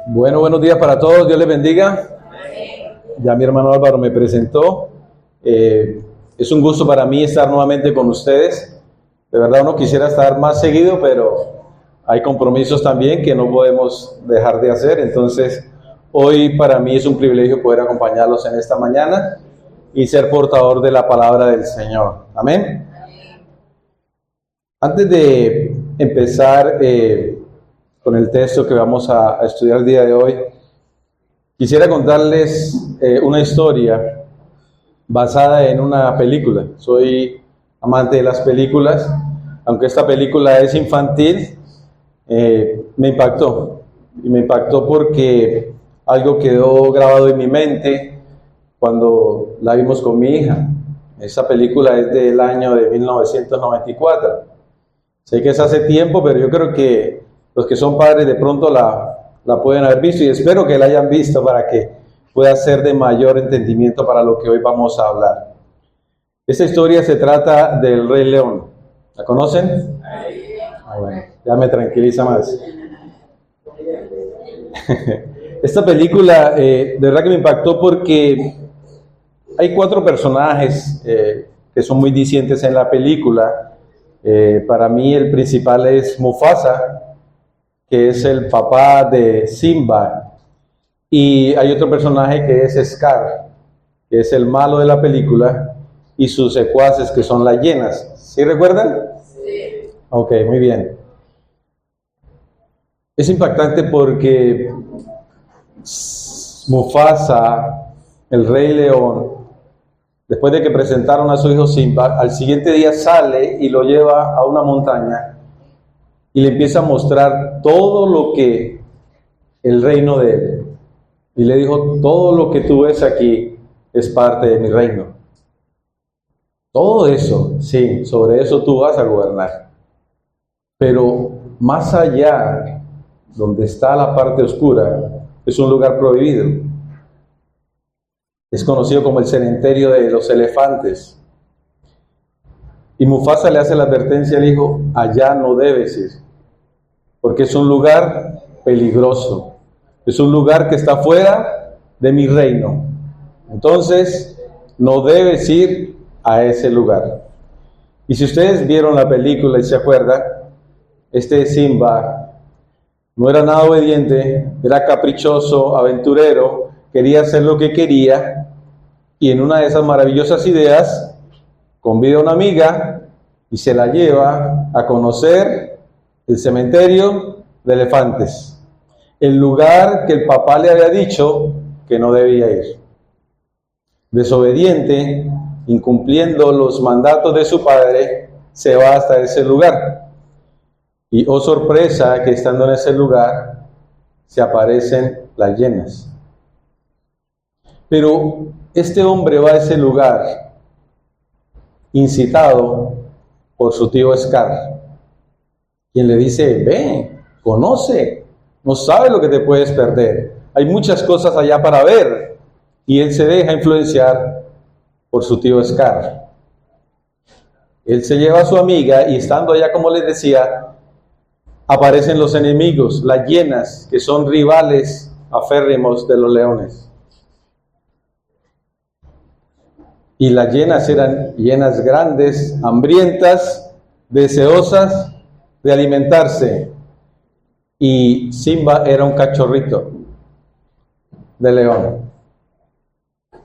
Bueno, buenos días para todos, Dios les bendiga. Ya mi hermano Álvaro me presentó. Es un gusto para mí estar nuevamente con ustedes. De verdad uno quisiera estar más seguido, pero hay compromisos también que no podemos dejar de hacer. Entonces, hoy para mí es un privilegio poder acompañarlos en esta mañana y ser portador de la palabra del Señor. Amén. Antes de empezar con el texto que vamos a estudiar el día de hoy, quisiera contarles una historia basada en una película. Soy amante de las películas, aunque esta película es infantil, me impactó. Y me impactó porque algo quedó grabado en mi mente cuando la vimos con mi hija. Esa película es del año de 1994. Sé que es hace tiempo, pero yo creo que los que son padres de pronto la pueden haber visto y espero que la hayan visto para que pueda ser de mayor entendimiento para lo que hoy vamos a hablar. Esta historia se trata del Rey León. ¿La conocen? Bueno, ya me tranquiliza más. Esta película de verdad que me impactó porque hay 4 personajes que son muy distintos en la película. Para mí el principal es Mufasa, que es el papá de Simba, y hay otro personaje que es Scar, que es el malo de la película, y sus secuaces que son las hienas. ¿Sí recuerdan? Sí. Ok, muy bien. Es impactante porque Mufasa, el Rey León, después de que presentaron a su hijo Simba, al siguiente día sale y lo lleva a una montaña y le empieza a mostrar todo lo que el reino de él. Y le dijo, todo lo que tú ves aquí es parte de mi reino. Todo eso, sí, sobre eso tú vas a gobernar. Pero más allá, donde está la parte oscura, es un lugar prohibido. Es conocido como el cementerio de los elefantes. Y Mufasa le hace la advertencia al hijo, allá no debes ir, porque es un lugar peligroso, es un lugar que está fuera de mi reino. Entonces, no debes ir a ese lugar. Y si ustedes vieron la película y se acuerdan, este Simba no era nada obediente, era caprichoso, aventurero, quería hacer lo que quería, y en una de esas maravillosas ideas, convida a una amiga y se la lleva a conocer el cementerio de elefantes, el lugar que el papá le había dicho que no debía ir. Desobediente, incumpliendo los mandatos de su padre, se va hasta ese lugar. Y oh sorpresa, que estando en ese lugar se aparecen las hienas. Pero este hombre va a ese lugar incitado por su tío Scar, quien le dice, ven, conoce, no sabes lo que te puedes perder, hay muchas cosas allá para ver. Y él se deja influenciar por su tío Scar. Él se lleva a su amiga y estando allá, como les decía, aparecen los enemigos, las hienas, que son rivales aférrimos de los leones. Y las hienas eran hienas grandes, hambrientas, deseosas de alimentarse. Y Simba era un cachorrito de león.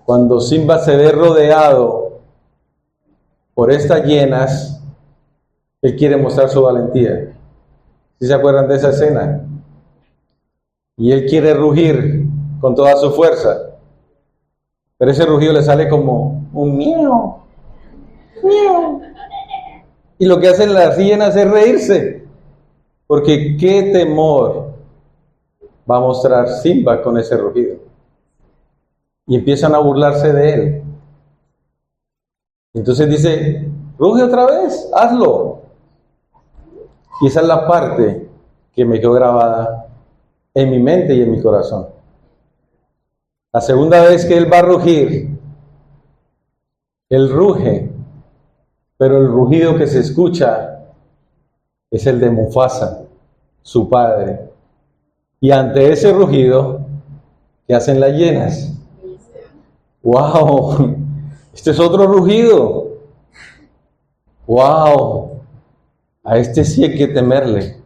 Cuando Simba se ve rodeado por estas hienas, él quiere mostrar su valentía. ¿Sí se acuerdan de esa escena? Y él quiere rugir con toda su fuerza. Pero ese rugido le sale como un miau, miau. Y lo que hacen las hienas es reírse. Porque qué temor va a mostrar Simba con ese rugido. Y empiezan a burlarse de él. Entonces dice, ruge otra vez, hazlo. Y esa es la parte que me quedó grabada en mi mente y en mi corazón. La segunda vez que él va a rugir, él ruge, pero el rugido que se escucha es el de Mufasa, su padre. Y ante ese rugido, ¿qué hacen las hienas? ¡Wow! Este es otro rugido. ¡Wow! A este sí hay que temerle.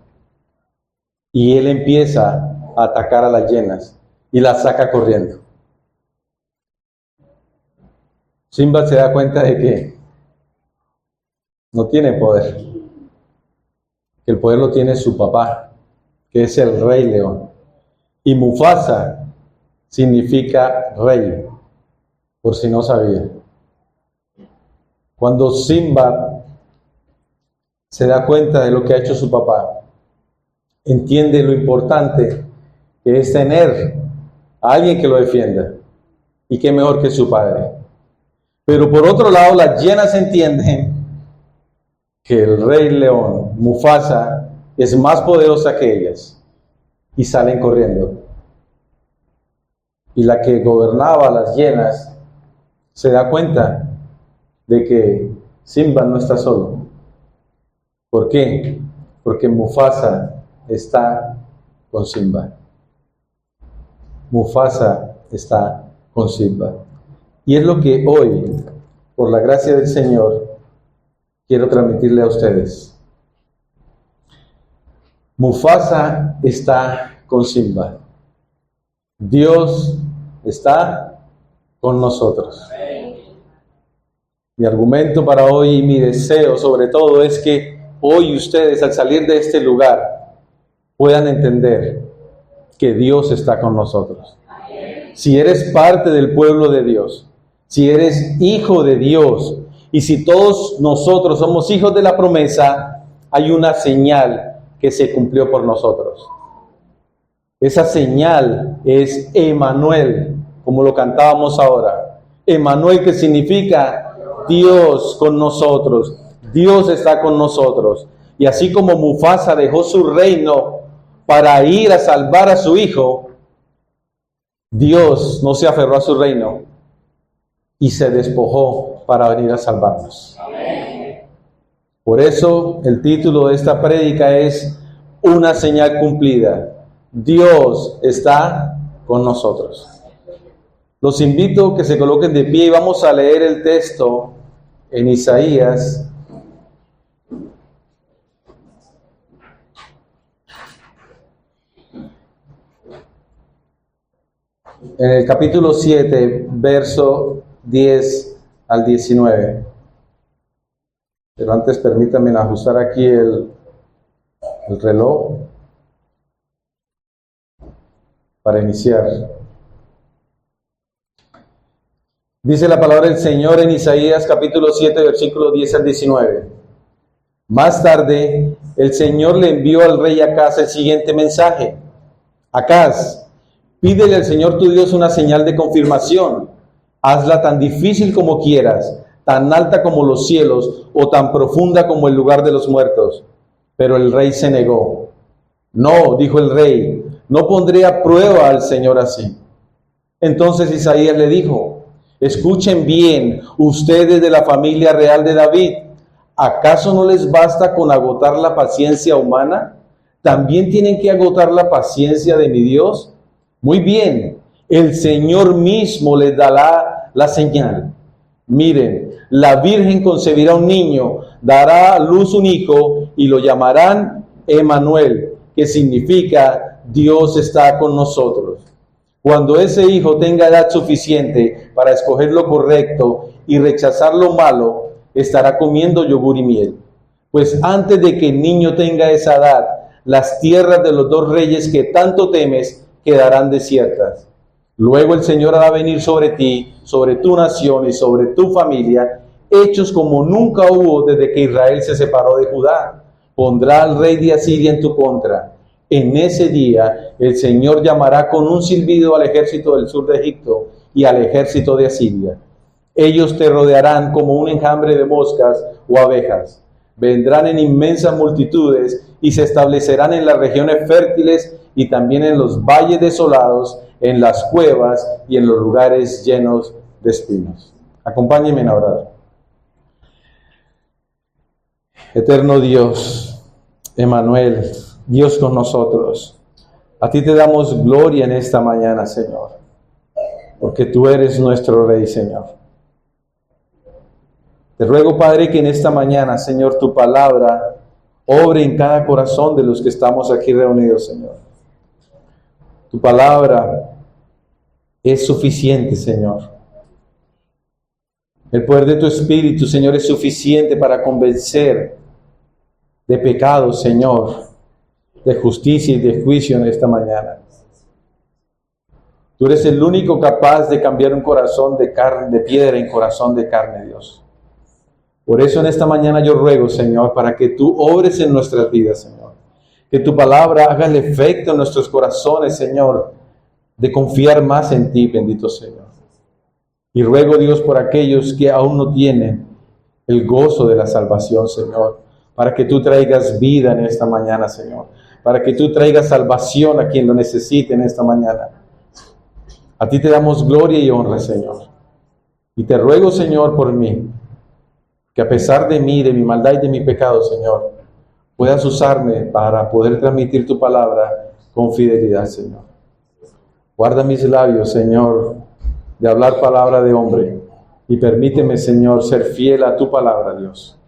Y él empieza a atacar a las hienas y las saca corriendo. Simba se da cuenta de que no tiene poder, que el poder lo tiene su papá, que es el Rey León. Y Mufasa significa rey, por si no sabía. Cuando Simba se da cuenta de lo que ha hecho su papá, entiende lo importante que es tener a alguien que lo defienda, y qué mejor que su padre. Pero por otro lado, las hienas entienden que el Rey León, Mufasa, es más poderosa que ellas, y salen corriendo. Y la que gobernaba a las hienas se da cuenta de que Simba no está solo. ¿Por qué? Porque Mufasa está con Simba. Mufasa está con Simba. Y es lo que hoy, por la gracia del Señor, quiero transmitirle a ustedes. Mufasa está con Simba. Dios está con nosotros. Mi argumento para hoy y mi deseo sobre todo es que hoy ustedes al salir de este lugar puedan entender que Dios está con nosotros. Si eres parte del pueblo de Dios, si eres hijo de Dios y si todos nosotros somos hijos de la promesa, hay una señal que se cumplió por nosotros. Esa señal es Emmanuel, como lo cantábamos ahora. Emmanuel, que significa Dios con nosotros. Dios está con nosotros. Y así como Mufasa dejó su reino para ir a salvar a su hijo, Dios no se aferró a su reino y se despojó para venir a salvarnos. Por eso el título de esta prédica es Una señal cumplida. Dios está con nosotros. Los invito a que se coloquen de pie y vamos a leer el texto en Isaías. En el capítulo 7, verso 10 al 19. Pero antes permítanme ajustar aquí el reloj para iniciar. Dice la palabra del Señor en Isaías capítulo 7, versículo 10 al 19. Más tarde, el Señor le envió al rey Acaz el siguiente mensaje. Acaz, pídele al Señor tu Dios una señal de confirmación. Hazla tan difícil como quieras, tan alta como los cielos o tan profunda como el lugar de los muertos. Pero el rey se negó. No, dijo el rey, no pondré a prueba al Señor así. Entonces Isaías le dijo, escuchen bien, ustedes de la familia real de David, ¿acaso no les basta con agotar la paciencia humana? ¿También tienen que agotar la paciencia de mi Dios? Muy bien, el Señor mismo les dará la señal. Miren, la Virgen concebirá un niño, dará a luz un hijo y lo llamarán Emmanuel, que significa Dios está con nosotros. Cuando ese hijo tenga edad suficiente para escoger lo correcto y rechazar lo malo, estará comiendo yogur y miel. Pues antes de que el niño tenga esa edad, las tierras de los dos reyes que tanto temes quedarán desiertas. Luego el Señor hará venir sobre ti, sobre tu nación y sobre tu familia, hechos como nunca hubo desde que Israel se separó de Judá. Pondrá al rey de Asiria en tu contra. En ese día el Señor llamará con un silbido al ejército del sur de Egipto y al ejército de Asiria. Ellos te rodearán como un enjambre de moscas o abejas. Vendrán en inmensas multitudes y se establecerán en las regiones fértiles y también en los valles desolados, en las cuevas y en los lugares llenos de espinos. Acompáñenme a orar. Eterno Dios, Emmanuel, Dios con nosotros, A ti te damos gloria en esta mañana, Señor, porque tú eres nuestro Rey, Señor. Te ruego, Padre, que en esta mañana, Señor, tu palabra obre en cada corazón de los que estamos aquí reunidos, Señor. Tu palabra es suficiente, Señor. El poder de tu Espíritu, Señor, es suficiente para convencer de pecado, Señor, de justicia y de juicio en esta mañana. Tú eres el único capaz de cambiar un corazón de carne, de piedra en corazón de carne, Dios. Por eso en esta mañana yo ruego, Señor, para que tú obres en nuestras vidas, Señor. Que tu palabra haga el efecto en nuestros corazones, Señor, de confiar más en ti, bendito Señor. Y ruego, Dios, por aquellos que aún no tienen el gozo de la salvación, Señor, para que tú traigas vida en esta mañana, Señor. Para que tú traigas salvación a quien lo necesite en esta mañana. A ti te damos gloria y honra, Señor. Y te ruego, Señor, por mí, que a pesar de mí, de mi maldad y de mi pecado, Señor, puedas usarme para poder transmitir tu palabra con fidelidad, Señor. Guarda mis labios, Señor, de hablar palabra de hombre, y permíteme, Señor, ser fiel a tu palabra, Dios.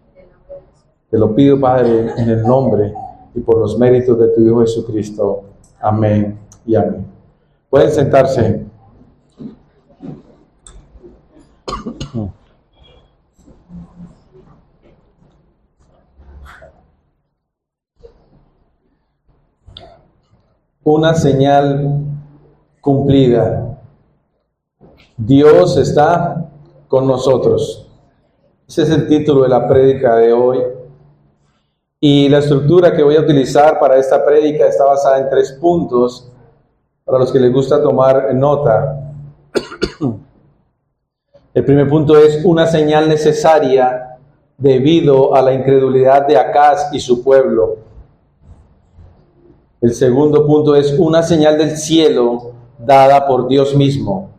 Te lo pido, Padre, en el nombre y por los méritos de tu Hijo Jesucristo. Amén y amén. Pueden sentarse. Una señal cumplida. Dios está con nosotros. Ese es el título de la prédica de hoy. Y la estructura que voy a utilizar para esta prédica está basada en 3 puntos, para los que les gusta tomar nota. El primer punto es una señal necesaria debido a la incredulidad de Acaz y su pueblo. El segundo punto es una señal del cielo dada por Dios mismo.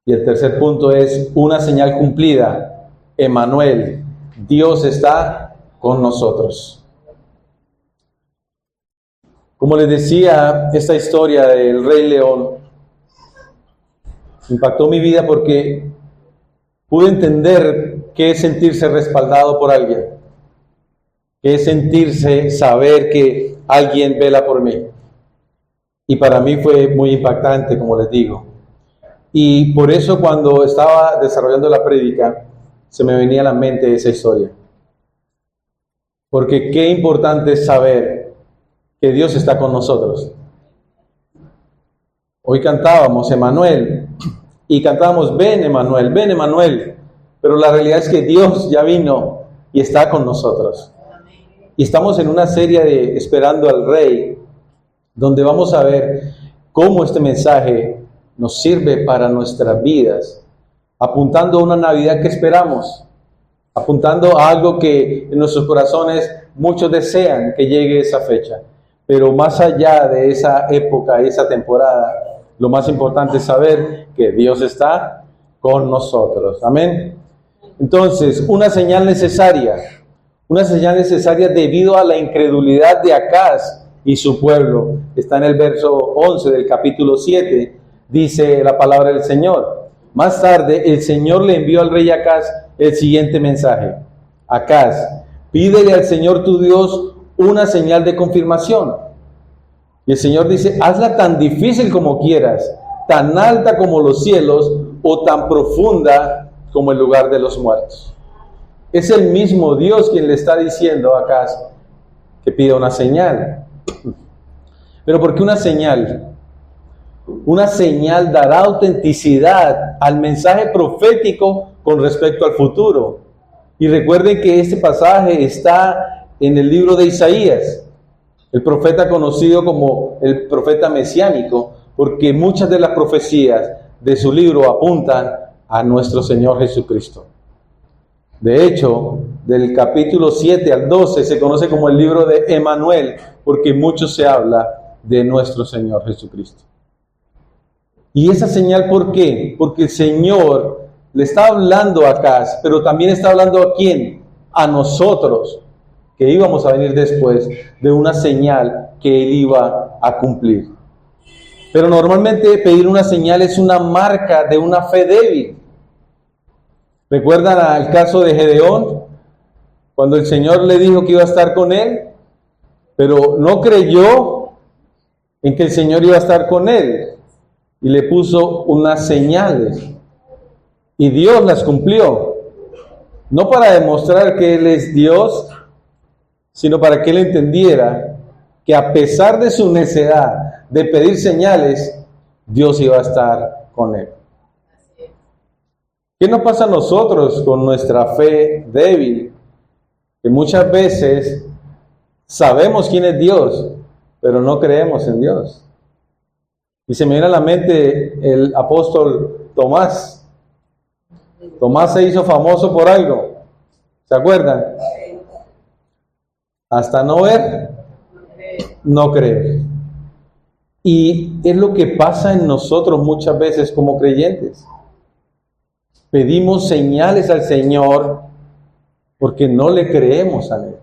Y el tercer punto es una señal cumplida. Emmanuel, Dios está con nosotros. Como les decía, esta historia del Rey León impactó mi vida porque pude entender qué es sentirse respaldado por alguien, qué es sentirse, saber que alguien vela por mí. Y para mí fue muy impactante, como les digo. Y por eso cuando estaba desarrollando la prédica, se me venía a la mente esa historia. Porque qué importante es saber que Dios está con nosotros. Hoy cantábamos Emmanuel y cantábamos ven Emmanuel, pero la realidad es que Dios ya vino y está con nosotros. Y estamos en una serie de Esperando al Rey, donde vamos a ver cómo este mensaje nos sirve para nuestras vidas, apuntando a una Navidad que esperamos, apuntando a algo que en nuestros corazones muchos desean que llegue esa fecha. Pero más allá de esa época, esa temporada, lo más importante es saber que Dios está con nosotros. Amén. Entonces, una señal necesaria debido a la incredulidad de Acaz y su pueblo. Está en el verso 11 del capítulo 7, dice la palabra del Señor. Más tarde, el Señor le envió al rey Acaz el siguiente mensaje. Acaz, pídele al Señor tu Dios una señal de confirmación. Y el Señor dice, hazla tan difícil como quieras, tan alta como los cielos o tan profunda como el lugar de los muertos. Es el mismo Dios quien le está diciendo a Acaz que pida una señal. Pero ¿por qué una señal? Una señal dará autenticidad al mensaje profético con respecto al futuro. Y recuerden que este pasaje está en el libro de Isaías, el profeta conocido como el profeta mesiánico, porque muchas de las profecías de su libro apuntan a nuestro Señor Jesucristo. De hecho, del capítulo 7 al 12 se conoce como el libro de Emmanuel, porque mucho se habla de nuestro Señor Jesucristo. Y esa señal, ¿por qué? Porque el Señor le está hablando a Acaz, pero también está hablando ¿a quién? A nosotros, que íbamos a venir después, de una señal que Él iba a cumplir. Pero normalmente pedir una señal es una marca de una fe débil. ¿Recuerdan el caso de Gedeón? Cuando el Señor le dijo que iba a estar con él, pero no creyó en que el Señor iba a estar con él. Y le puso unas señales. Y Dios las cumplió. No para demostrar que Él es Dios, sino para que Él entendiera que a pesar de su necedad de pedir señales, Dios iba a estar con él. ¿Qué nos pasa a nosotros con nuestra fe débil? Que muchas veces sabemos quién es Dios, pero no creemos en Dios. Y se me viene a la mente el apóstol Tomás. Tomás se hizo famoso por algo. ¿Se acuerdan? Hasta no ver, no creer. Y es lo que pasa en nosotros muchas veces como creyentes. Pedimos señales al Señor porque no le creemos a Él.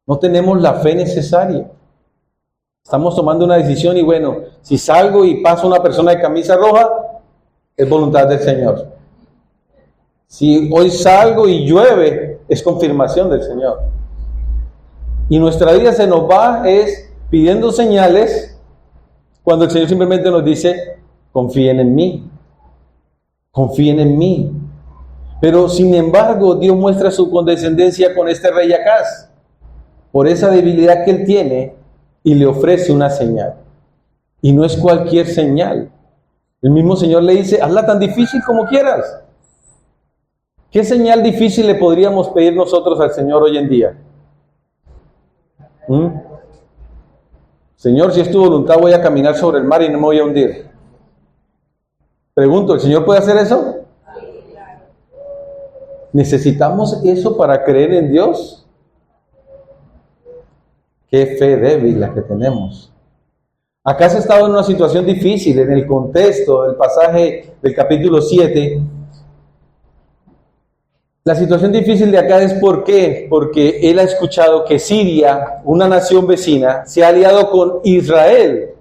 No tenemos la fe necesaria. Estamos tomando una decisión y bueno, si salgo y pasa una persona de camisa roja, es voluntad del Señor. Si hoy salgo y llueve, es confirmación del Señor. Y nuestra vida se nos va pidiendo señales cuando el Señor simplemente nos dice, confíen en mí. Confíen en mí. Pero sin embargo, Dios muestra su condescendencia con este rey Acaz, por esa debilidad que él tiene, y le ofrece una señal. Y no es cualquier señal. El mismo Señor le dice, hazla tan difícil como quieras. ¿Qué señal difícil le podríamos pedir nosotros al Señor hoy en día? Señor, si es tu voluntad, voy a caminar sobre el mar y no me voy a hundir. Pregunto, ¿el Señor puede hacer eso? ¿Necesitamos eso para creer en Dios? Qué fe débil la que tenemos. Acá se ha estado en una situación difícil. En el contexto del pasaje del capítulo 7, la situación difícil de acá es ¿por qué? Porque él ha escuchado que Siria, una nación vecina, se ha aliado con Israel.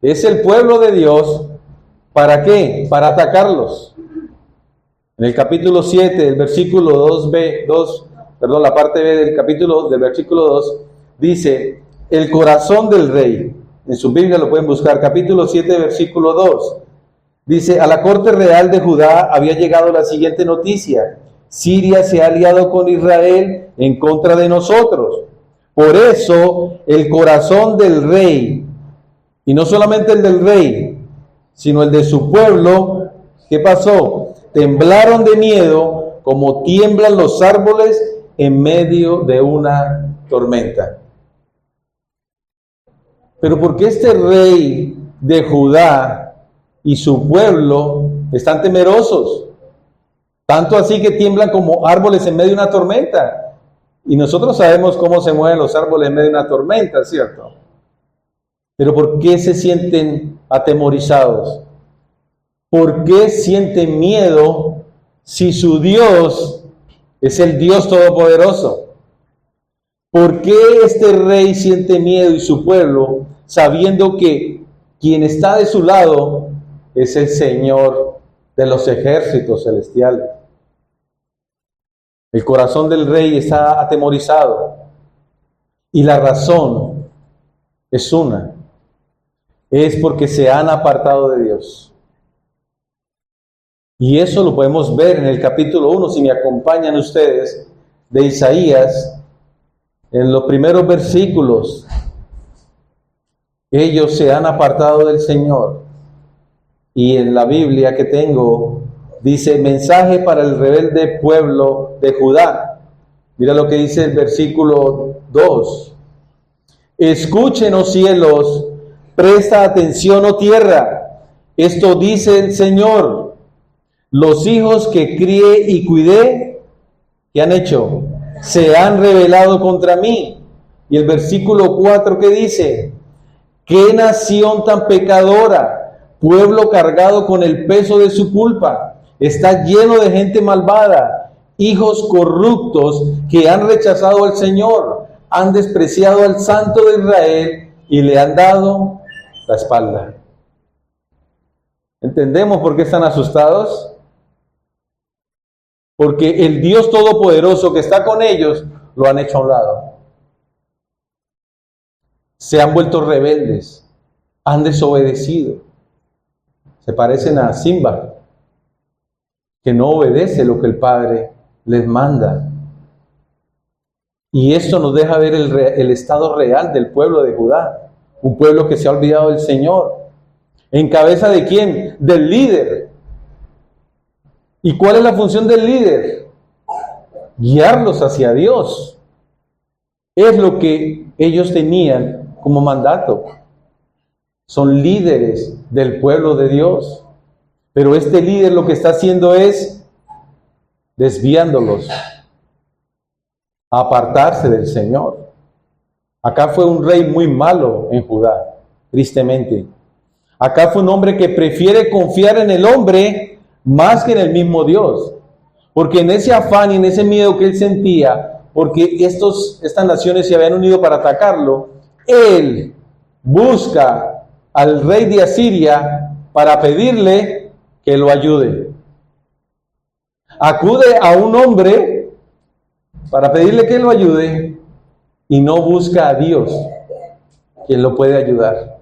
Es el pueblo de Dios. ¿Para qué? Para atacarlos. En el capítulo 7, el versículo 2b, la parte B del versículo 2, dice, el corazón del rey. En su Biblia lo pueden buscar, capítulo 7, versículo 2. Dice, a la corte real de Judá había llegado la siguiente noticia. Siria se ha aliado con Israel en contra de nosotros. Por eso el corazón del rey, y no solamente el del rey, sino el de su pueblo, ¿qué pasó? Temblaron de miedo como tiemblan los árboles en medio de una tormenta. Pero ¿por qué este rey de Judá y su pueblo están temerosos? Tanto así que tiemblan como árboles en medio de una tormenta. Y nosotros sabemos cómo se mueven los árboles en medio de una tormenta, ¿cierto? Pero ¿por qué se sienten atemorizados? ¿Por qué sienten miedo si su Dios es el Dios Todopoderoso? ¿Por qué este rey siente miedo y su pueblo sabiendo que quien está de su lado es el Señor de los ejércitos celestiales? El corazón del rey está atemorizado y la razón es una. Es porque se han apartado de Dios. Y eso lo podemos ver en el capítulo 1, si me acompañan ustedes, de Isaías, en los primeros versículos. Ellos se han apartado del Señor. Y en la Biblia que tengo, dice, mensaje para el rebelde pueblo de Judá. Mira lo que dice el versículo 2. Escuchen, oh cielos, presta atención, oh tierra. Esto dice el Señor. Los hijos que crié y cuidé, ¿qué han hecho? Se han rebelado contra mí. Y el versículo 4, ¿qué dice? ¿Qué nación tan pecadora? Pueblo cargado con el peso de su culpa. Está lleno de gente malvada, hijos corruptos que han rechazado al Señor, han despreciado al Santo de Israel y le han dado la espalda. ¿Entendemos por qué están asustados? Porque el Dios Todopoderoso que está con ellos lo han hecho a un lado. Se han vuelto rebeldes, han desobedecido. Se parecen a Simba, que no obedece lo que el Padre les manda. Y esto nos deja ver el estado real del pueblo de Judá, un pueblo que se ha olvidado del Señor. ¿En cabeza de quién? Del líder. ¿Y cuál es la función del líder? Guiarlos hacia Dios. Es lo que ellos tenían como mandato. Son líderes del pueblo de Dios. Pero este líder lo que está haciendo es desviándolos a apartarse del Señor. Acá fue un rey muy malo en Judá, tristemente. Acá fue un hombre que prefiere confiar en el hombre más que en el mismo Dios. Porque en ese afán y en ese miedo que él sentía, porque estas naciones se habían unido para atacarlo, él busca al rey de Asiria para pedirle que lo ayude. Acude a un hombre para pedirle que lo ayude y no busca a Dios, quien lo puede ayudar.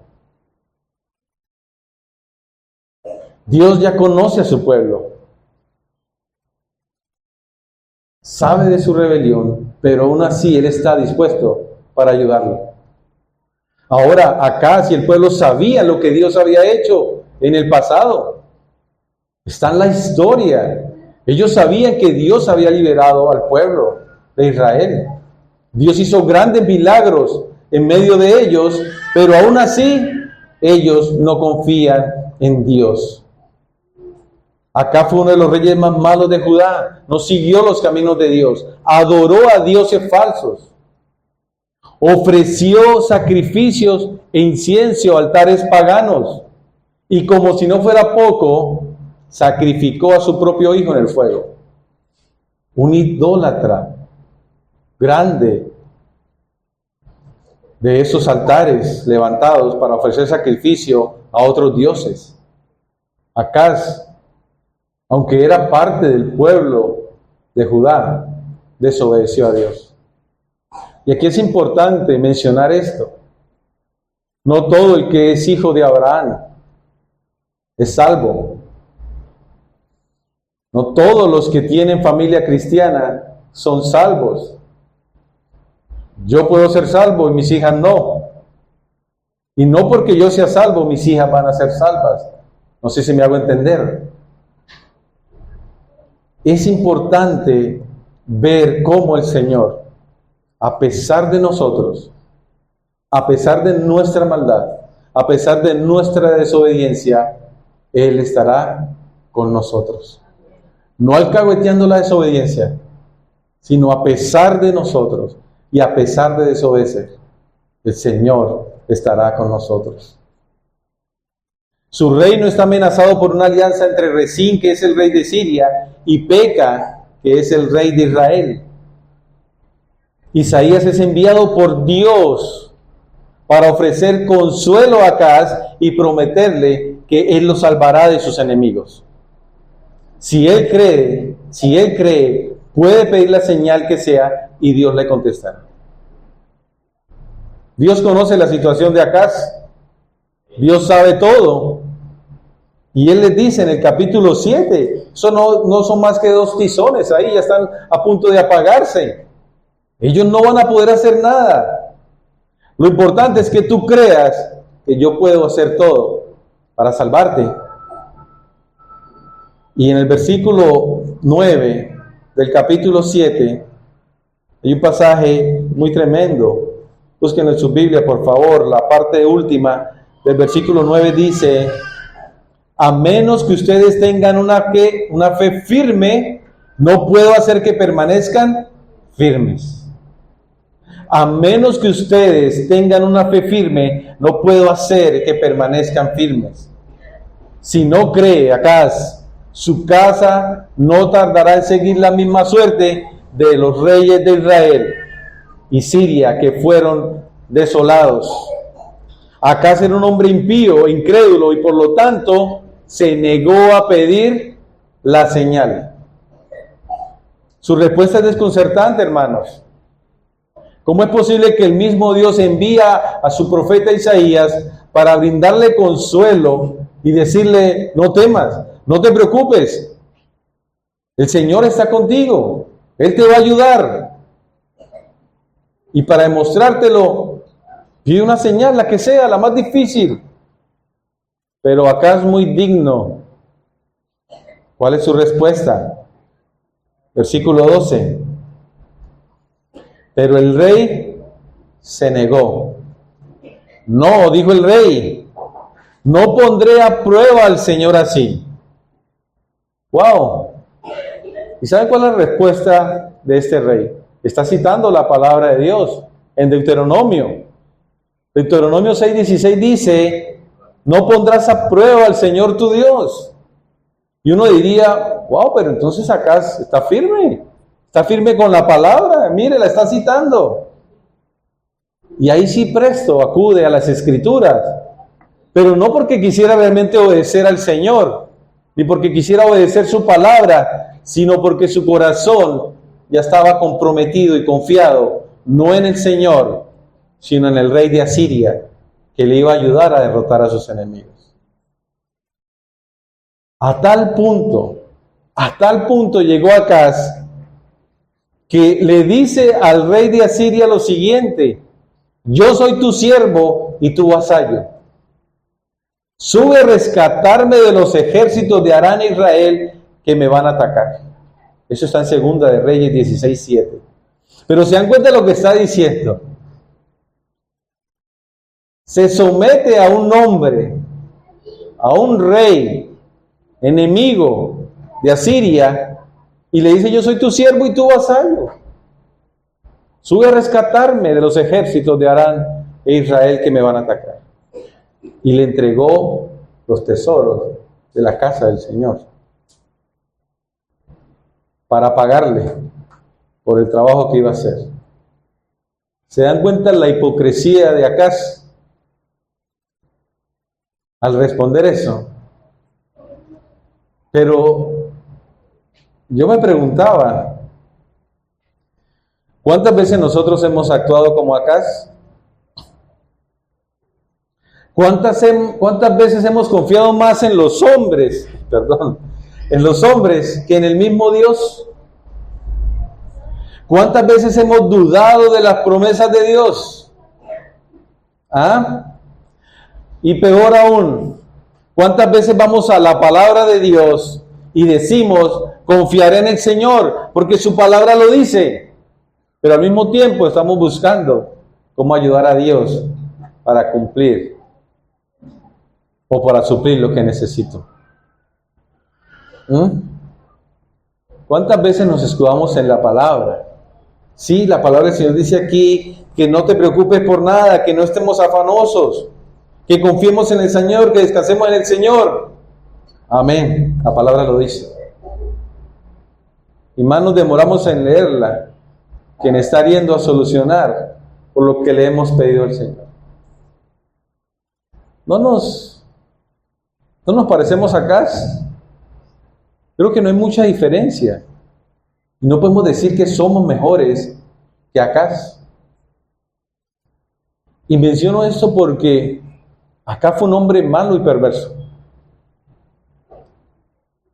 Dios ya conoce a su pueblo, sabe de su rebelión, pero aún así Él está dispuesto para ayudarlo. Ahora, acá, si el pueblo sabía lo que Dios había hecho en el pasado, está en la historia. Ellos sabían que Dios había liberado al pueblo de Israel. Dios hizo grandes milagros en medio de ellos, pero aún así ellos no confían en Dios. Acá fue uno de los reyes más malos de Judá. No siguió los caminos de Dios. Adoró a dioses falsos. Ofreció sacrificios e incienso a altares paganos. Y como si no fuera poco, sacrificó a su propio hijo en el fuego. Un idólatra grande de esos altares levantados para ofrecer sacrificio a otros dioses. Acaz, aunque era parte del pueblo de Judá, desobedeció a Dios. Y aquí es importante mencionar esto. No todo el que es hijo de Abraham es salvo. No todos los que tienen familia cristiana son salvos. Yo puedo ser salvo y mis hijas no. Y no porque yo sea salvo, mis hijas van a ser salvas. No sé si me hago entender. Es importante ver cómo el Señor, a pesar de nosotros, a pesar de nuestra maldad, a pesar de nuestra desobediencia, Él estará con nosotros. No alcahueteando la desobediencia, sino a pesar de nosotros y a pesar de desobedecer, el Señor estará con nosotros. Su reino está amenazado por una alianza entre Resín, que es el rey de Siria, y Peca, que es el rey de Israel. Isaías es enviado por Dios para ofrecer consuelo a Acaz y prometerle que Él lo salvará de sus enemigos. Si él cree, puede pedir la señal que sea y Dios le contestará. Dios conoce la situación de Acaz. Dios sabe todo. Y Él les dice en el capítulo 7, eso no son más que 2 tizones, ahí ya están a punto de apagarse. Ellos no van a poder hacer nada. Lo importante es que tú creas que yo puedo hacer todo para salvarte. Y en el versículo 9 del capítulo 7, hay un pasaje muy tremendo. Busquen en su Biblia, por favor, la parte última del versículo 9 dice: a menos que ustedes tengan una fe firme, no puedo hacer que permanezcan firmes. A menos que ustedes tengan una fe firme, no puedo hacer que permanezcan firmes. Si no cree, Acaz, su casa no tardará en seguir la misma suerte de los reyes de Israel y Siria, que fueron desolados. Acaz era un hombre impío, incrédulo, y por lo tanto se negó a pedir la señal. Su respuesta es desconcertante, hermanos. ¿Cómo es posible que el mismo Dios envía a su profeta Isaías para brindarle consuelo y decirle, no temas, no te preocupes, el Señor está contigo, Él te va a ayudar? Y para demostrártelo, pide una señal, la que sea, la más difícil. Pero acá es muy digno. ¿Cuál es su respuesta? Versículo 12. Pero el rey se negó. No, dijo el rey, no pondré a prueba al Señor así. ¡Wow! ¿Y sabe cuál es la respuesta de este rey? Está citando la palabra de Dios en Deuteronomio. Deuteronomio 6:16 dice, no pondrás a prueba al Señor tu Dios. Y uno diría, wow, pero entonces acá está firme con la palabra, mire, la está citando. Y ahí sí presto acude a las Escrituras, pero no porque quisiera realmente obedecer al Señor, ni porque quisiera obedecer su palabra, sino porque su corazón ya estaba comprometido y confiado, no en el Señor, sino en el rey de Asiria, que le iba a ayudar a derrotar a sus enemigos. A tal punto llegó Acaz, que le dice al rey de Asiria lo siguiente: yo soy tu siervo y tu vasallo. Sube a rescatarme de los ejércitos de Aram e Israel que me van a atacar. Eso está en Segunda de Reyes 16:7. Pero se dan cuenta de lo que está diciendo. Se somete a un hombre, a un rey enemigo de Asiria, y le dice: yo soy tu siervo y tu vasallo. Sube a rescatarme de los ejércitos de Aram e Israel que me van a atacar. Y le entregó los tesoros de la casa del Señor para pagarle por el trabajo que iba a hacer. ¿Se dan cuenta la hipocresía de Acaz al responder eso? Pero yo me preguntaba, ¿cuántas veces nosotros hemos actuado como Acaz? ¿Cuántas veces hemos confiado más en los hombres, en los hombres que en el mismo Dios? ¿Cuántas veces hemos dudado de las promesas de Dios? ¿Ah? Y peor aún, ¿cuántas veces vamos a la palabra de Dios y decimos, confiaré en el Señor, porque su palabra lo dice? Pero al mismo tiempo estamos buscando cómo ayudar a Dios para cumplir o para suplir lo que necesito. ¿Cuántas veces nos escudamos en la palabra? Sí, la palabra del Señor dice aquí que no te preocupes por nada, que no estemos afanosos, que confiemos en el Señor, que descansemos en el Señor. Amén, la palabra lo dice. Y más nos demoramos en leerla que en estar yendo a solucionar por lo que le hemos pedido al Señor. ¿No nos parecemos a Acaz? Creo que no hay mucha diferencia. Y no podemos decir que somos mejores que Acaz. Y menciono esto porque Acaz fue un hombre malo y perverso.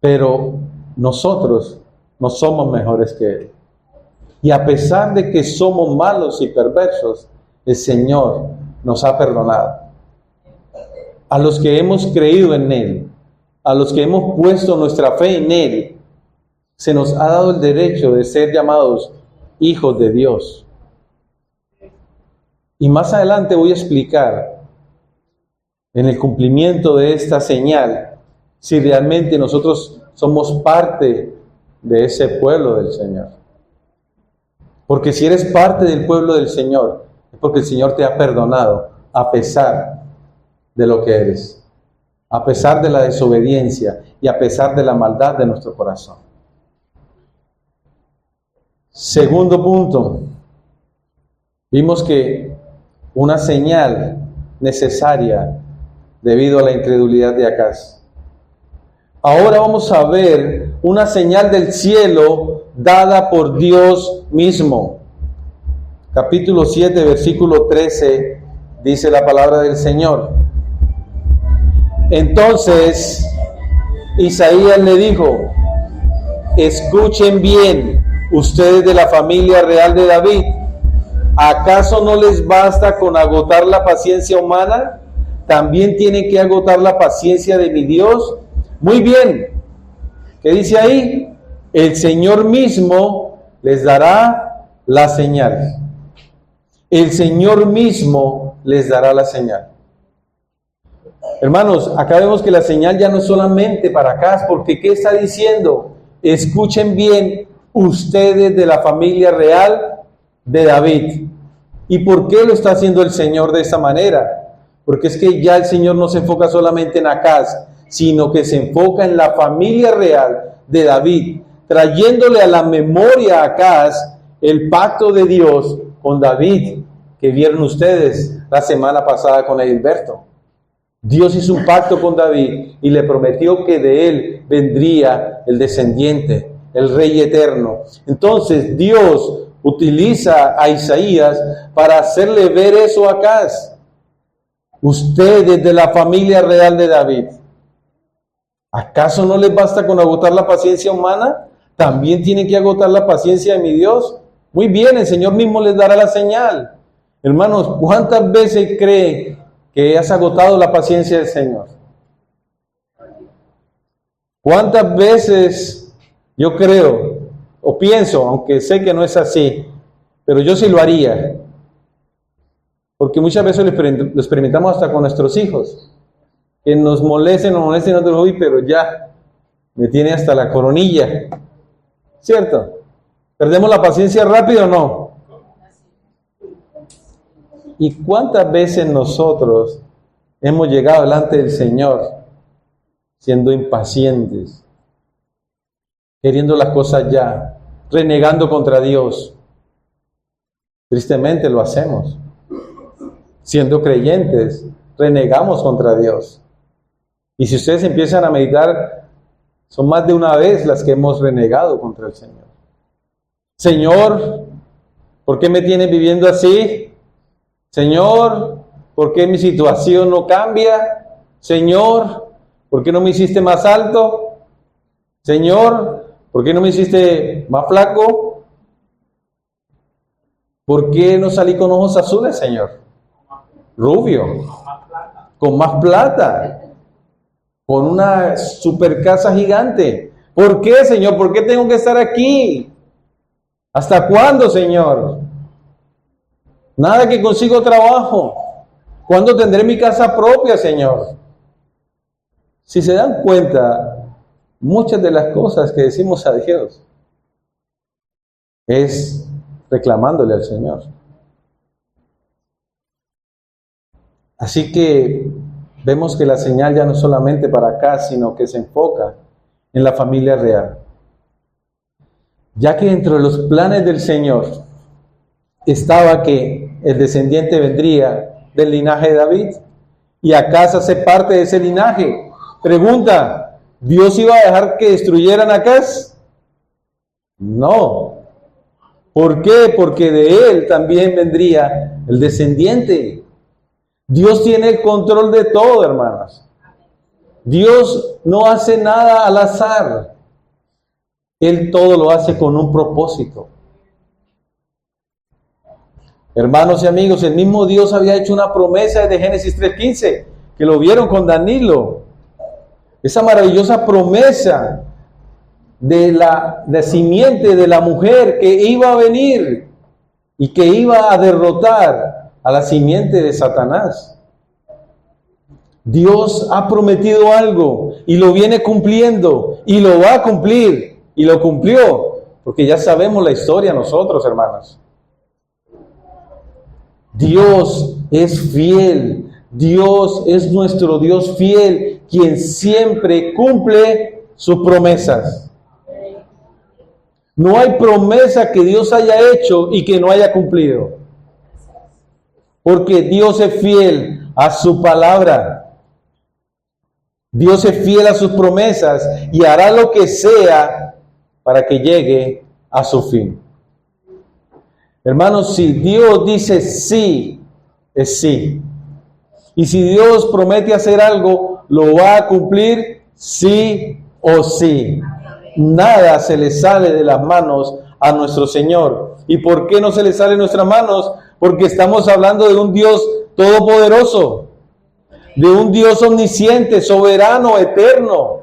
Pero nosotros no somos mejores que él. Y a pesar de que somos malos y perversos, el Señor nos ha perdonado. A los que hemos creído en Él, a los que hemos puesto nuestra fe en Él, se nos ha dado el derecho de ser llamados hijos de Dios. Y más adelante voy a explicar, en el cumplimiento de esta señal, si realmente nosotros somos parte de ese pueblo del Señor. Porque si eres parte del pueblo del Señor, es porque el Señor te ha perdonado, a pesar de lo que eres, a pesar de la desobediencia y a pesar de la maldad de nuestro corazón. Segundo punto, vimos que una señal necesaria debido a la incredulidad de Acaz. Ahora vamos a ver una señal del cielo dada por Dios mismo. Capítulo 7, versículo 13, dice la palabra del Señor. Entonces Isaías le dijo: escuchen bien, ustedes de la familia real de David, ¿acaso no les basta con agotar la paciencia humana? ¿También tienen que agotar la paciencia de mi Dios? Muy bien. ¿Qué dice ahí? El Señor mismo les dará la señal. El Señor mismo les dará la señal. Hermanos, acá vemos que la señal ya no es solamente para acá, porque ¿qué está diciendo? Escuchen bien, ustedes de la familia real de David. ¿Y por qué lo está haciendo el Señor de esta manera? Porque es que ya el Señor no se enfoca solamente en Acaz, sino que se enfoca en la familia real de David, trayéndole a la memoria a Acaz el pacto de Dios con David, que vieron ustedes la semana pasada con Edilberto. Dios hizo un pacto con David y le prometió que de él vendría el descendiente, el Rey eterno. Entonces Dios utiliza a Isaías para hacerle ver eso a Acaz. Ustedes de la familia real de David, ¿acaso no les basta con agotar la paciencia humana? ¿También tienen que agotar la paciencia de mi Dios? Muy bien, el Señor mismo les dará la señal. Hermanos, ¿cuántas veces cree que has agotado la paciencia del Señor? ¿Cuántas veces yo creo o pienso, aunque sé que no es así, pero yo sí lo haría? Porque muchas veces lo experimentamos hasta con nuestros hijos, que nos molesten, uy, pero ya me tiene hasta la coronilla, ¿cierto? ¿Perdemos la paciencia rápido o no? ¿Y cuántas veces nosotros hemos llegado delante del Señor siendo impacientes, queriendo las cosas ya, renegando contra Dios? Tristemente lo hacemos. Siendo creyentes, renegamos contra Dios. Y si ustedes empiezan a meditar, son más de una vez las que hemos renegado contra el Señor. Señor, ¿por qué me tienes viviendo así? Señor, ¿por qué mi situación no cambia? Señor, ¿por qué no me hiciste más alto? Señor, ¿por qué no me hiciste más flaco? ¿Por qué no salí con ojos azules, Señor? Rubio, con más plata, con una super casa gigante. ¿Por qué, Señor? ¿Por qué tengo que estar aquí? ¿Hasta cuándo, Señor? Nada que consigo trabajo. ¿Cuándo tendré mi casa propia, Señor? Si se dan cuenta, muchas de las cosas que decimos a Dios es reclamándole al Señor. Así que vemos que la señal ya no es solamente para acá, sino que se enfoca en la familia real. Ya que dentro de los planes del Señor estaba que el descendiente vendría del linaje de David, y Acaz hace parte de ese linaje. Pregunta, ¿Dios iba a dejar que destruyeran a Acaz? No. ¿Por qué? Porque de él también vendría el descendiente. Dios tiene el control de todo, hermanos. Dios no hace nada al azar. Él todo lo hace con un propósito. Hermanos y amigos, el mismo Dios había hecho una promesa de Génesis 3:15, que lo vieron con Danilo. Esa maravillosa promesa de la simiente de la mujer que iba a venir y que iba a derrotar a la simiente de Satanás. Dios ha prometido algo y lo viene cumpliendo y lo va a cumplir, y lo cumplió, porque ya sabemos la historia nosotros, hermanos. Dios es fiel. Dios es nuestro Dios fiel, quien siempre cumple sus promesas. No hay promesa que Dios haya hecho y que no haya cumplido. Porque Dios es fiel. a su palabra. Dios es fiel a sus promesas y hará lo que sea para que llegue a su fin. Hermanos, si Dios dice sí, es sí. Y si Dios promete hacer algo, lo va a cumplir sí o sí. Nada se le sale de las manos a nuestro Señor. ¿Y por qué no se le sale de nuestras manos? Porque estamos hablando de un Dios todopoderoso, de un Dios omnisciente, soberano, eterno,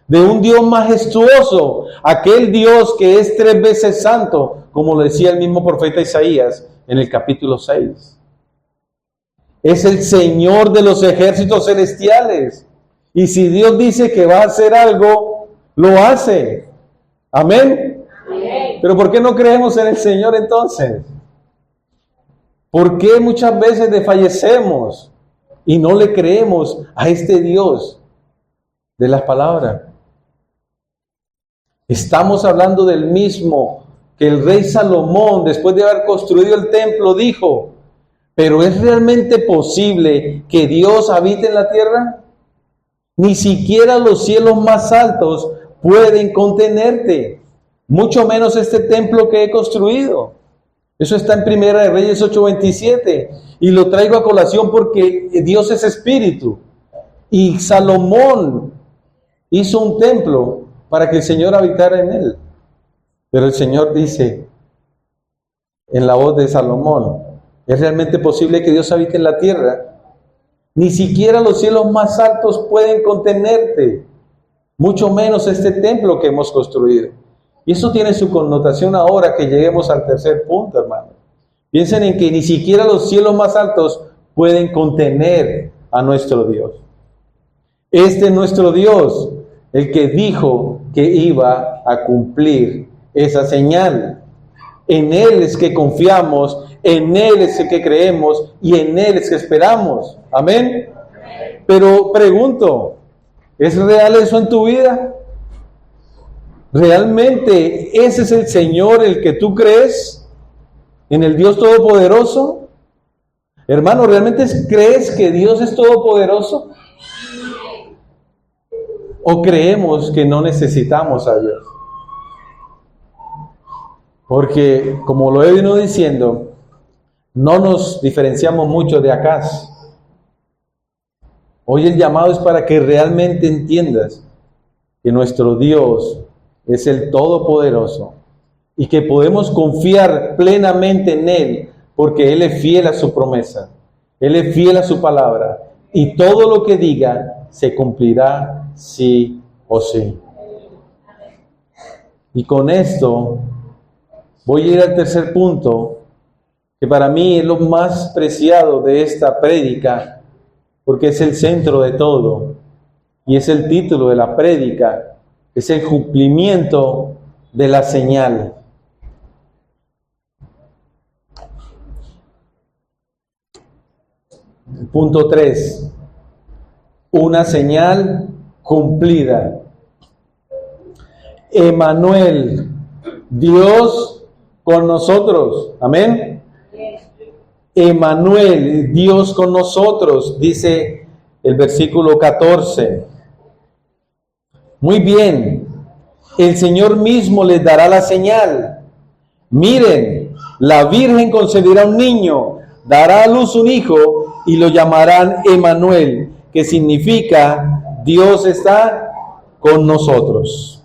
de un Dios majestuoso, aquel Dios que es 3 veces santo, como lo decía el mismo profeta Isaías en el capítulo 6. Es el Señor de los ejércitos celestiales. Y si Dios dice que va a hacer algo, lo hace. Amén. Amén. Pero ¿por qué no creemos en el Señor entonces? ¿Por qué muchas veces desfallecemos y no le creemos a este Dios de las palabras? Estamos hablando del mismo que el rey Salomón, después de haber construido el templo, dijo: ¿pero es realmente posible que Dios habite en la tierra? Ni siquiera los cielos más altos pueden contenerte, mucho menos este templo que he construido. Eso está en Primera de Reyes 8:27, y lo traigo a colación porque Dios es espíritu, y Salomón hizo un templo para que el Señor habitara en él. Pero el Señor dice en la voz de Salomón: ¿es realmente posible que Dios habite en la tierra? Ni siquiera los cielos más altos pueden contenerte, mucho menos este templo que hemos construido. Y eso tiene su connotación ahora que lleguemos al tercer punto, hermano. Piensen en que ni siquiera los cielos más altos pueden contener a nuestro Dios. Este es nuestro Dios, el que dijo que iba a cumplir esa señal. En Él es que confiamos, en Él es que creemos y en Él es que esperamos. Amén. Pero pregunto, ¿es real eso en tu vida? ¿Realmente ese es el Señor el que tú crees? ¿En el Dios Todopoderoso? Hermano, ¿realmente crees que Dios es todopoderoso? ¿O creemos que no necesitamos a Dios? Porque, como lo he venido diciendo, no nos diferenciamos mucho de Acaz. Hoy el llamado es para que realmente entiendas que nuestro Dios es el Todopoderoso y que podemos confiar plenamente en Él, porque Él es fiel a su promesa, Él es fiel a su palabra, y todo lo que diga se cumplirá sí o sí. Y con esto voy a ir al tercer punto, que para mí es lo más preciado de esta prédica, porque es el centro de todo, y es el título de la prédica, es el cumplimiento de la señal. Punto 3. Una señal cumplida. Emmanuel, Dios con nosotros. Amén. Emmanuel, Dios con nosotros, dice el versículo 14. Muy bien, el Señor mismo les dará la señal. Miren, la Virgen concebirá un niño, dará a luz un hijo y lo llamarán Emmanuel, que significa Dios está con nosotros.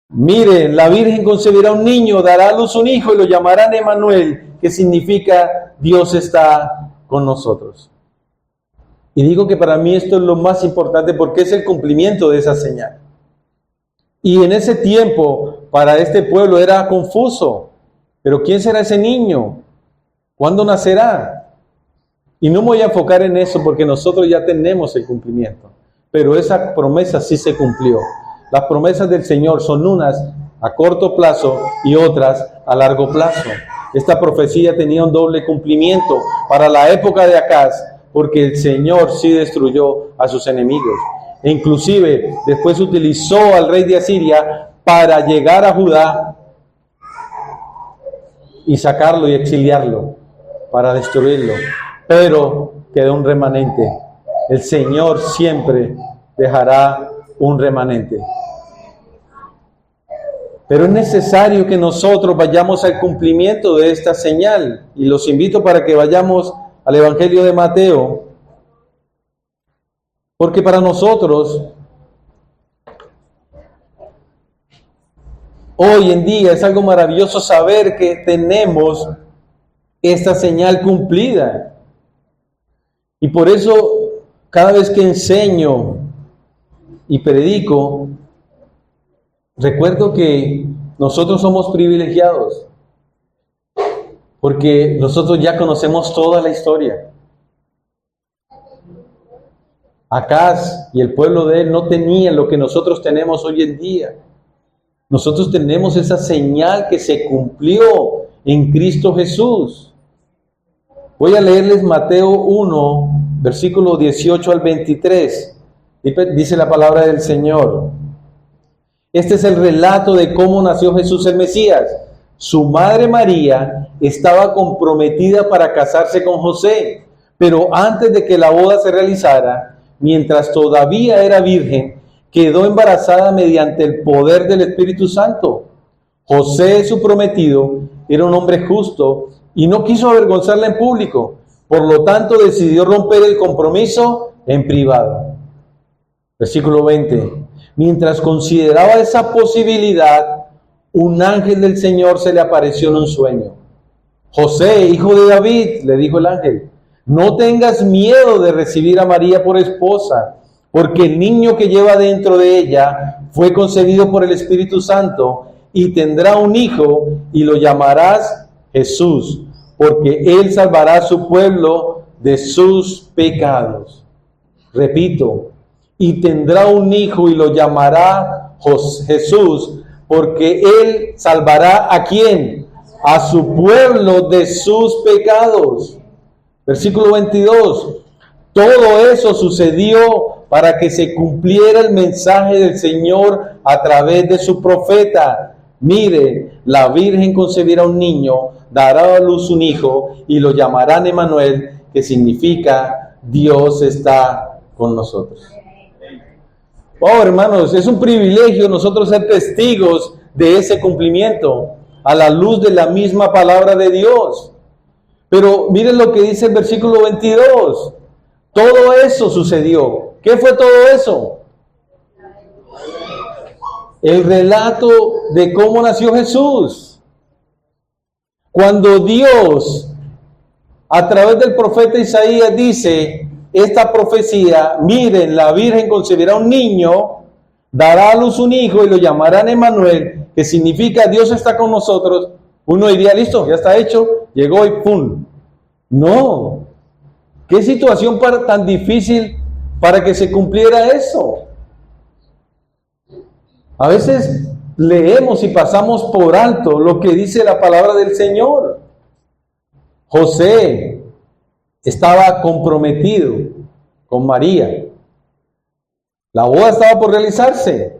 Miren, la Virgen concebirá un niño, dará a luz un hijo y lo llamarán Emmanuel, que significa Dios está con nosotros. Y digo que para mí esto es lo más importante porque es el cumplimiento de esa señal. Y en ese tiempo, para este pueblo era confuso. ¿Pero quién será ese niño? ¿Cuándo nacerá? Y no me voy a enfocar en eso porque nosotros ya tenemos el cumplimiento. Pero esa promesa sí se cumplió. Las promesas del Señor son unas a corto plazo y otras a largo plazo. Esta profecía tenía un doble cumplimiento para la época de Acaz, porque el Señor sí destruyó a sus enemigos. E inclusive después utilizó al rey de Asiria para llegar a Judá y sacarlo y exiliarlo, para destruirlo, pero quedó un remanente. El Señor siempre dejará un remanente. Pero es necesario que nosotros vayamos al cumplimiento de esta señal. Y los invito para que vayamos al Evangelio de Mateo. Porque para nosotros, hoy en día es algo maravilloso saber que tenemos esta señal cumplida. Y por eso, cada vez que enseño y predico, recuerdo que nosotros somos privilegiados, porque nosotros ya conocemos toda la historia. Acaz y el pueblo de él no tenían lo que nosotros tenemos hoy en día. Nosotros tenemos esa señal que se cumplió en Cristo Jesús. Voy a leerles Mateo 1, versículo 18 al 23. Dice la palabra del Señor. Este es el relato de cómo nació Jesús el Mesías. Su madre María estaba comprometida para casarse con José, pero antes de que la boda se realizara, mientras todavía era virgen, quedó embarazada mediante el poder del Espíritu Santo. José, su prometido, era un hombre justo y no quiso avergonzarla en público. Por lo tanto, decidió romper el compromiso en privado. Versículo 20. Mientras consideraba esa posibilidad, un ángel del Señor se le apareció en un sueño. José, hijo de David, le dijo el ángel, no tengas miedo de recibir a María por esposa, porque el niño que lleva dentro de ella fue concebido por el Espíritu Santo y tendrá un hijo y lo llamarás Jesús, porque él salvará a su pueblo de sus pecados. Repito, y tendrá un hijo y lo llamará Jesús, porque él salvará ¿a quién? A su pueblo de sus pecados. Versículo 22. Todo eso sucedió para que se cumpliera el mensaje del Señor a través de su profeta. Mire, la Virgen concebirá un niño, dará a luz un hijo y lo llamarán Emmanuel, que significa Dios está con nosotros. Oh, hermanos, es un privilegio nosotros ser testigos de ese cumplimiento a la luz de la misma palabra de Dios. Pero miren lo que dice el versículo 22. Todo eso sucedió. ¿Qué fue todo eso? El relato de cómo nació Jesús. Cuando Dios, a través del profeta Isaías, dice esta profecía, miren, la Virgen concebirá un niño, dará a luz un hijo y lo llamarán Emmanuel, que significa Dios está con nosotros. Uno diría, listo, ya está hecho, llegó y ¡pum! No. ¿Qué situación tan difícil para que se cumpliera eso? A veces leemos y pasamos por alto lo que dice la palabra del Señor. José estaba comprometido con María. La boda estaba por realizarse.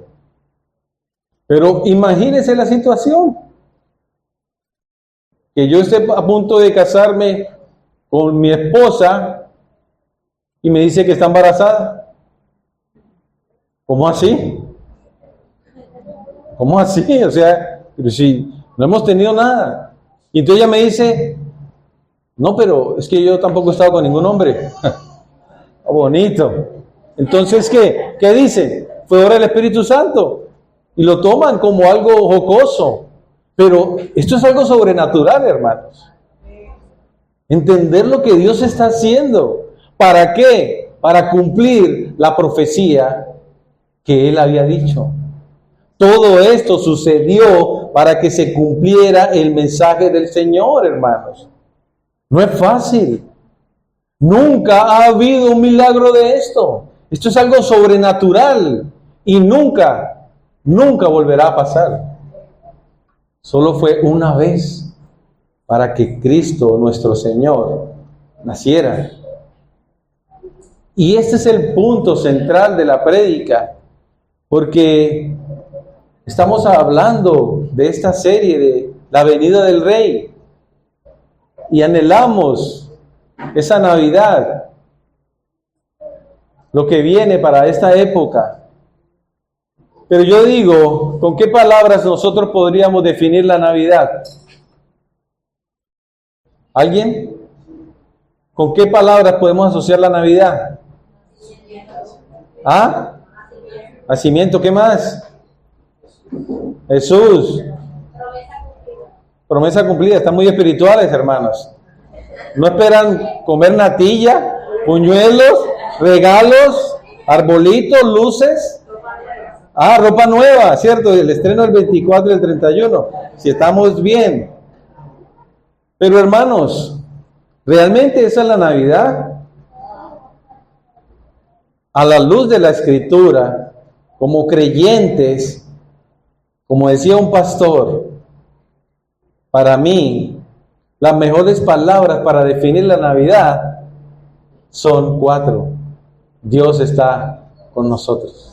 Pero imagínense la situación. Que yo esté a punto de casarme con mi esposa y me dice que está embarazada. ¿Cómo así? ¿Cómo así? O sea, pero si no hemos tenido nada. Y entonces ella me dice, no, pero es que yo tampoco he estado con ningún hombre. Oh, bonito. Entonces, ¿qué dice? Fue obra del Espíritu Santo. Y lo toman como algo jocoso. Pero esto es algo sobrenatural, hermanos. Entender lo que Dios está haciendo. ¿Para qué? Para cumplir la profecía que Él había dicho. Todo esto sucedió para que se cumpliera el mensaje del Señor, hermanos. No es fácil. Nunca ha habido un milagro de esto. Esto es algo sobrenatural y nunca volverá a pasar. Solo fue una vez para que Cristo, nuestro Señor, naciera. Y este es el punto central de la prédica, porque estamos hablando de esta serie de la venida del Rey. y anhelamos esa Navidad, lo que viene para esta época. Pero yo digo, ¿con qué palabras nosotros podríamos definir la Navidad? ¿Alguien? ¿Con qué palabras podemos asociar la Navidad? ¿Ah? Nacimiento, ¿qué más? Jesús. Promesa cumplida. Están muy espirituales, hermanos. ¿No esperan comer natilla, puñuelos, regalos, arbolitos, luces? Ah, ropa nueva, ¿cierto? El estreno del 24 y el 31. Si estamos bien. Pero hermanos, ¿realmente esa es la Navidad? A la luz de la Escritura, como creyentes, como decía un pastor, para mí, las mejores palabras para definir la Navidad son 4. Dios está con nosotros.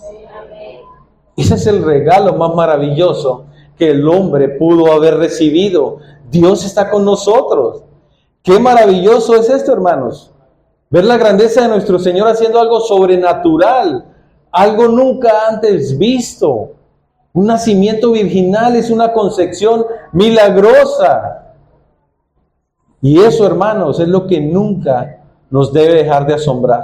Ese es el regalo más maravilloso que el hombre pudo haber recibido. Dios está con nosotros. Qué maravilloso es esto, hermanos. Ver la grandeza de nuestro Señor haciendo algo sobrenatural, algo nunca antes visto. Un nacimiento virginal es una concepción milagrosa. Y eso, hermanos, es lo que nunca nos debe dejar de asombrar.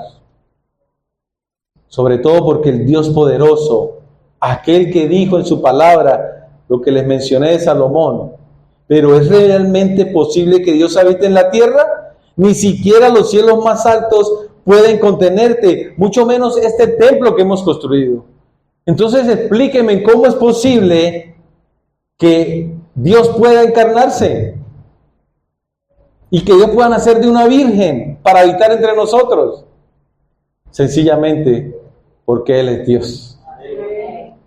Sobre todo porque el Dios poderoso, aquel que dijo en su palabra lo que les mencioné de Salomón, pero ¿es realmente posible que Dios habite en la tierra? Ni siquiera los cielos más altos pueden contenerte, mucho menos este templo que hemos construido. Entonces explíqueme cómo es posible que Dios pueda encarnarse y que Dios pueda nacer de una virgen para habitar entre nosotros. Sencillamente porque Él es Dios.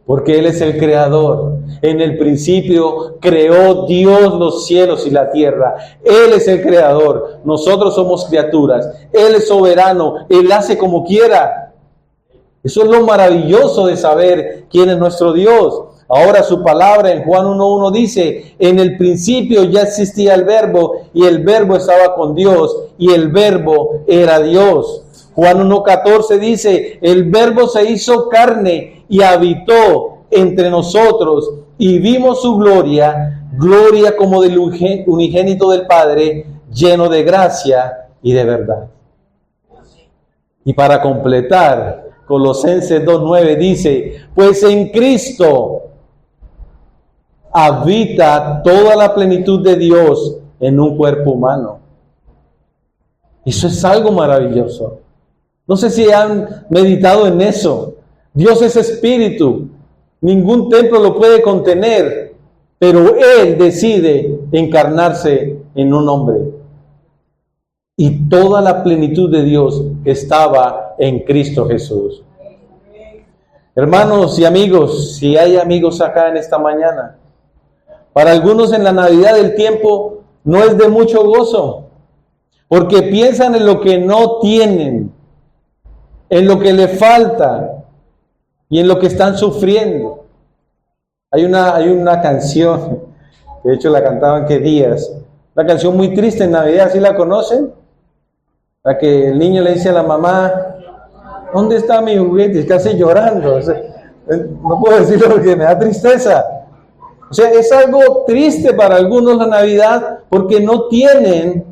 Porque Él es el creador. En el principio creó Dios los cielos y la tierra. Él es el creador. Nosotros somos criaturas. Él es soberano. Él hace como quiera. Eso es lo maravilloso de saber quién es nuestro Dios. Ahora su palabra en Juan 1:1 dice, en el principio ya existía el verbo y el verbo estaba con Dios y el verbo era Dios. Juan 1:14 dice, el verbo se hizo carne y habitó entre nosotros y vimos su gloria, gloria como del unigénito del Padre, lleno de gracia y de verdad. Y para completar, Colosenses 2:9 dice, pues en Cristo habita toda la plenitud de Dios en un cuerpo humano. Eso es algo maravilloso. No sé si han meditado en eso. Dios es espíritu. Ningún templo lo puede contener, pero Él decide encarnarse en un hombre. Y toda la plenitud de Dios estaba en Cristo Jesús. Hermanos y amigos, si hay amigos acá en esta mañana, para algunos en la Navidad el tiempo no es de mucho gozo, porque piensan en lo que no tienen, en lo que le falta y en lo que están sufriendo. Hay una canción, de hecho la cantaban ¿qué días? Una canción muy triste en Navidad, ¿sí la conocen? La que el niño le dice a la mamá, ¿dónde está mi juguete? Casi llorando. O sea, no puedo decirlo porque me da tristeza. O sea, es algo triste para algunos la Navidad porque no tienen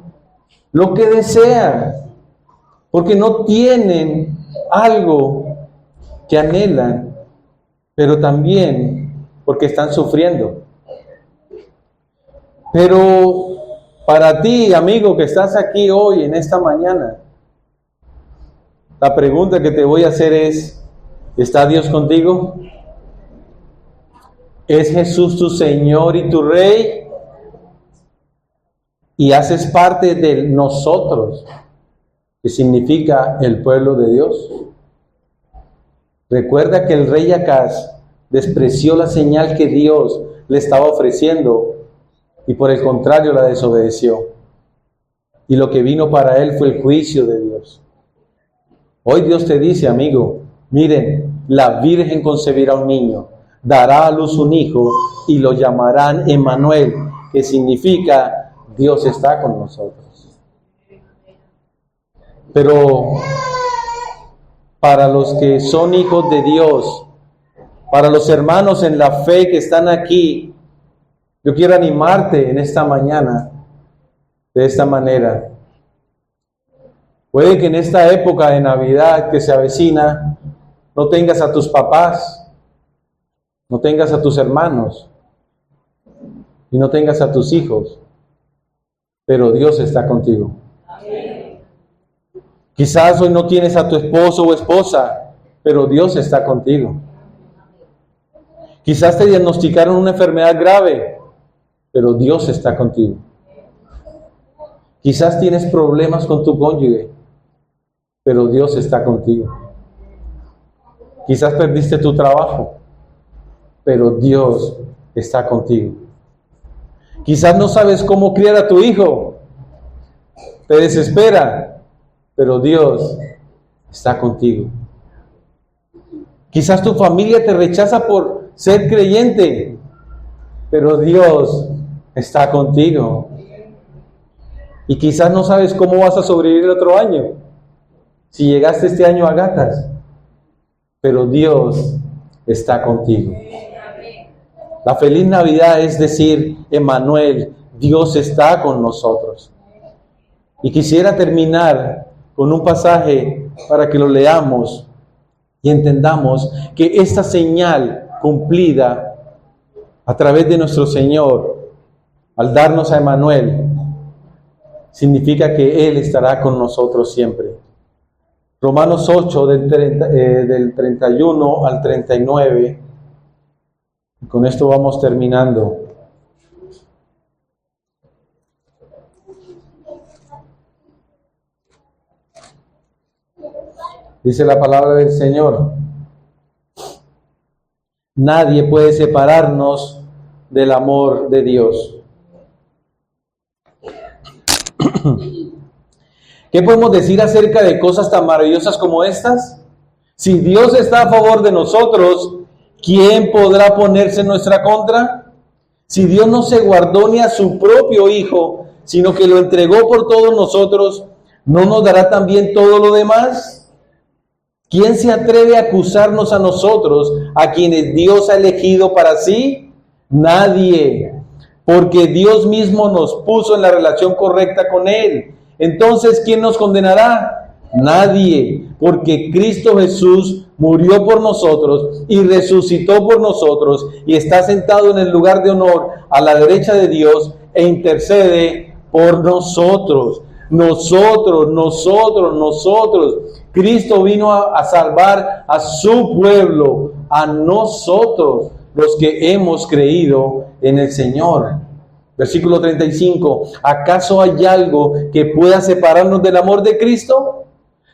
lo que desean, porque no tienen algo que anhelan, pero también porque están sufriendo. Pero para ti, amigo, que estás aquí hoy, en esta mañana, la pregunta que te voy a hacer es, ¿está Dios contigo? ¿Es Jesús tu Señor y tu Rey? Y haces parte de nosotros, que significa el pueblo de Dios. Recuerda que el rey Acaz despreció la señal que Dios le estaba ofreciendo y por el contrario la desobedeció. Y lo que vino para él fue el juicio de Dios. Hoy Dios te dice, amigo, miren, la Virgen concebirá un niño, dará a luz un hijo y lo llamarán Emmanuel, que significa Dios está con nosotros. Pero para los que son hijos de Dios, para los hermanos en la fe que están aquí, yo quiero animarte en esta mañana de esta manera. Puede que en esta época de Navidad que se avecina, no tengas a tus papás, no tengas a tus hermanos y no tengas a tus hijos, pero Dios está contigo. Quizás hoy no tienes a tu esposo o esposa, pero Dios está contigo. Quizás te diagnosticaron una enfermedad grave, pero Dios está contigo. Quizás tienes problemas con tu cónyuge, pero Dios está contigo. Quizás perdiste tu trabajo, pero Dios está contigo. Quizás no sabes cómo criar a tu hijo, te desespera, pero Dios está contigo. Quizás tu familia te rechaza por ser creyente, pero Dios está contigo. Y quizás no sabes cómo vas a sobrevivir el otro año, si llegaste este año a gatas, pero Dios está contigo. La feliz Navidad es decir, Emmanuel, Dios está con nosotros. Y quisiera terminar con un pasaje para que lo leamos y entendamos que esta señal cumplida a través de nuestro Señor, al darnos a Emmanuel, significa que Él estará con nosotros siempre. Romanos 8, del 31 al 39. Y con esto vamos terminando. Dice la palabra del Señor: nadie puede separarnos del amor de Dios. ¿Qué podemos decir acerca de cosas tan maravillosas como estas? Si Dios está a favor de nosotros, ¿quién podrá ponerse en nuestra contra? Si Dios no se guardó ni a su propio Hijo, sino que lo entregó por todos nosotros, ¿no nos dará también todo lo demás? ¿Quién se atreve a acusarnos a nosotros, a quienes Dios ha elegido para sí? Nadie, porque Dios mismo nos puso en la relación correcta con Él. Entonces, ¿quién nos condenará? Nadie, porque Cristo Jesús murió por nosotros y resucitó por nosotros y está sentado en el lugar de honor a la derecha de Dios e intercede por nosotros. Nosotros. Cristo vino a salvar a su pueblo, a nosotros, los que hemos creído en el Señor. Versículo 35. ¿Acaso hay algo que pueda separarnos del amor de Cristo?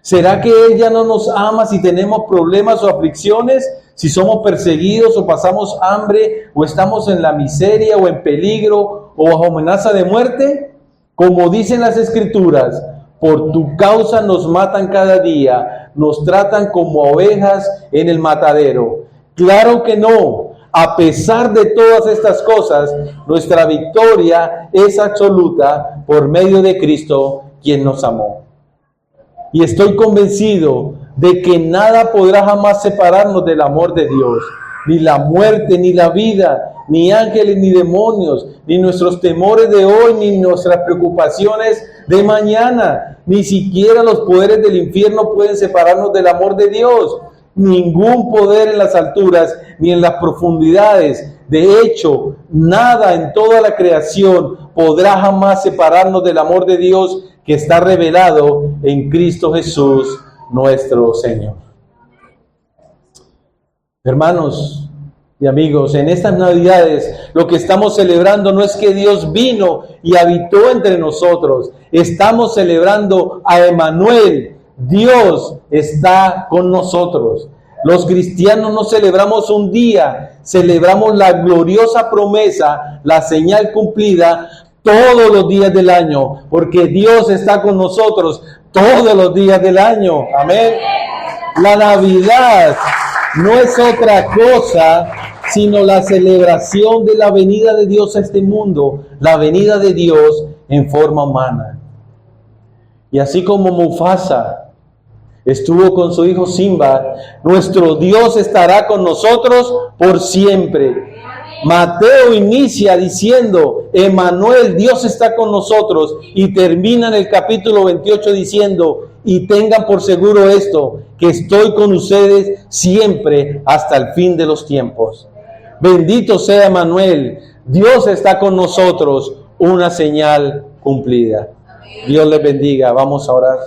¿Será que Él ya no nos ama si tenemos problemas o aflicciones? Si somos perseguidos o pasamos hambre o estamos en la miseria o en peligro o bajo amenaza de muerte? Como dicen las Escrituras, por tu causa nos matan cada día, nos tratan como ovejas en el matadero. Claro que no. A pesar de todas estas cosas, nuestra victoria es absoluta por medio de Cristo, quien nos amó. Y estoy convencido de que nada podrá jamás separarnos del amor de Dios. Ni la muerte, ni la vida, ni ángeles, ni demonios, ni nuestros temores de hoy, ni nuestras preocupaciones de mañana. Ni siquiera los poderes del infierno pueden separarnos del amor de Dios. Ningún poder en las alturas ni en las profundidades. De hecho, nada en toda la creación podrá jamás separarnos del amor de Dios que está revelado en Cristo Jesús, nuestro Señor. Hermanos y amigos, en estas Navidades lo que estamos celebrando no es que Dios vino y habitó entre nosotros. Estamos celebrando a Emmanuel. Dios está con nosotros. Los cristianos no celebramos un día, celebramos la gloriosa promesa, la señal cumplida todos los días del año, porque Dios está con nosotros todos los días del año. Amén. La Navidad no es otra cosa sino la celebración de la venida de Dios a este mundo, la venida de Dios en forma humana. Y así como Mufasa estuvo con su hijo Simba, nuestro Dios estará con nosotros por siempre. Mateo inicia diciendo, Emmanuel, Dios está con nosotros, y termina en el capítulo 28 diciendo, y tengan por seguro esto, que estoy con ustedes siempre hasta el fin de los tiempos. Bendito sea Emmanuel, Dios está con nosotros, una señal cumplida. Dios les bendiga, vamos a orar.